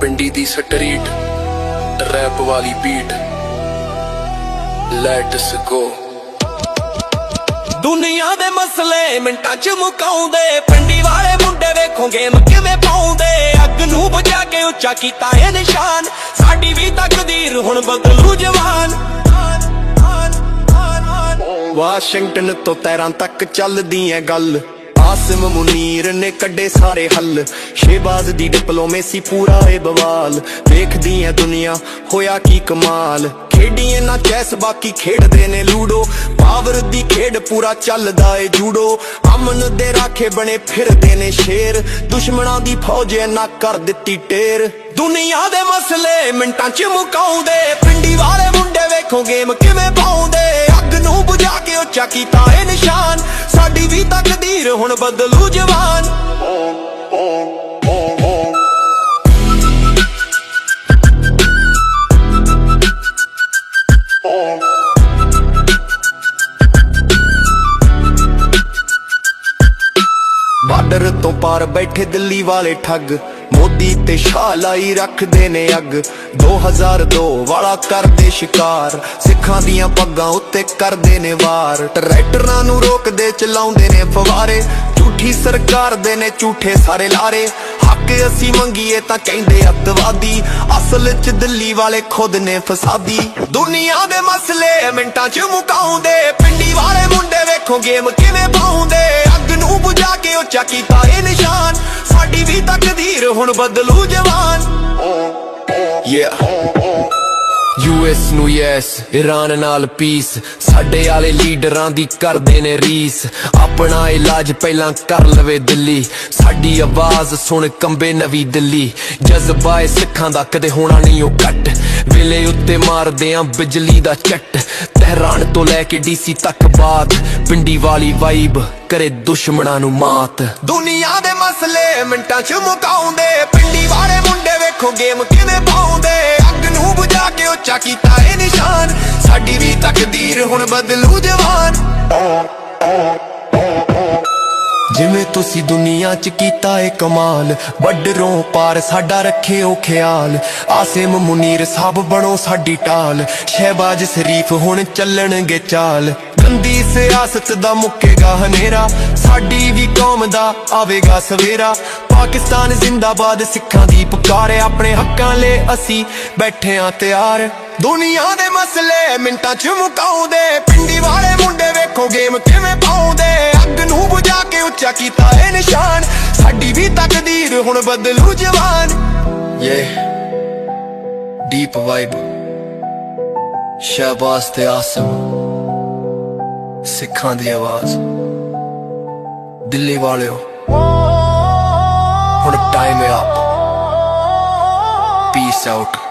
Pindi the street rap वाली beat let's go. दुनिया दे मसले मिंटां च मुकाउंदे, पिंडी वाले मुंडे वेखो गेम किवें पाउंदे। अग नूं बुझा के उच्चा कीता है निशान, साडी भी तकदीर हुण बदलू जवान। वाशिंगटन तो तैरां तक चलदी है गल, आसिम मुनीर ने कड्डे सारे हल। शहबाज दी डिप्लोमेसी पूरा है बवाल, देखदी है दुनिया होया की कमाल। खेडिए ना चैस बाकी खेडदे ने लूडो, पावर दी खेड पूरा चलदा है जूडो। अमन दे राखे बने फिरदे ने शेर, दुश्मनां दी फौज ना कर दित्ती टेर। दुनिया दे मसले मिंटां च मुकाउंदे, पिंडी वाले मुंडे वेखो गेम किवें पाउंदे। अग नूं बुझा के उच्चा कीता है निशान, साडी भी तकदीर हुण बदलू जवान। बार्डर तो पार बैठे दिल्ली वाले ठग, मोदी ते शाह लाई रखदे ने अग। 2002 वाला करदे शिकार, सिखां दियां पग्गां उत्ते करदे ने वार। ट्रैक्टरां नूं रोकदे चलाउंदे ने फवारे, झूठी सरकार दे ने झूठे सारे लारे। हक असी मंगीए तां कहिंदे अतवादी, असल च दिल्ली वाले खुद ने फसादी। दुनिया दे मसले मिंटां च मुकाउंदे, पिंडी वाले मुंडे वेखो गेम किवें पाउंदे। अग नूं बुझा के उच्चा कीता है निशान, साडी भी तकदीर हुण बदलू जवान। यूएस नू यस, ईरान नाल पीस, साडे आले लीडरां दी करदे ने रीस। अपना इलाज पहलां कर लवे दिल्ली, साडी आवाज सुन कंबे नवी दिल्ली। जज्बा ए सिखां दा कदे होना नहीं ओ घट, वेले उत्ते मारदे आ बिजली दा झट। तहरान तो लैके डीसी तक बात, पिंडी वाली वाइब करे दुश्मनां नू मात। दुनिया दे मसले मिंटां च मुकाउंदे, पिंडी वाले मुंडे वेखो गेम किवें पाउंदे। अग नूं बुझा के उच्चा कीता है निशान, साडी भी तकदीर हुण बदलू जवान। जिवें तुसी दुनिया च कीता है कमाल, बॉर्डरों पार साडा रखियो ख्याल। आसिम मुनीर साहब बनो साडी टाल, शहबाज शरीफ हुण चलणगे चाल। गंदी सियासत दा मुक्केगा हनेरा, साडी भी कौम दा आवेगा सवेरा। पाकिस्तान जिंदाबाद सिखां दी पुकार, अपने हक्कां ले असी बैठे आ तैयार। दुनिया दे मसले मिंटां च मुकाउंदे, पिंडी वाले मुंडे वेखो गेम किवें पाउंदे। अग नूं बुझा के उच्चा कीता है निशान, साडी भी तकदीर हुण बदलू जवान। ये डीप वाइब, शहबाज ते आसिम, सिखां दी आवाज। दिल्ली वालियो हुण टाइम है अप, पीस आउट।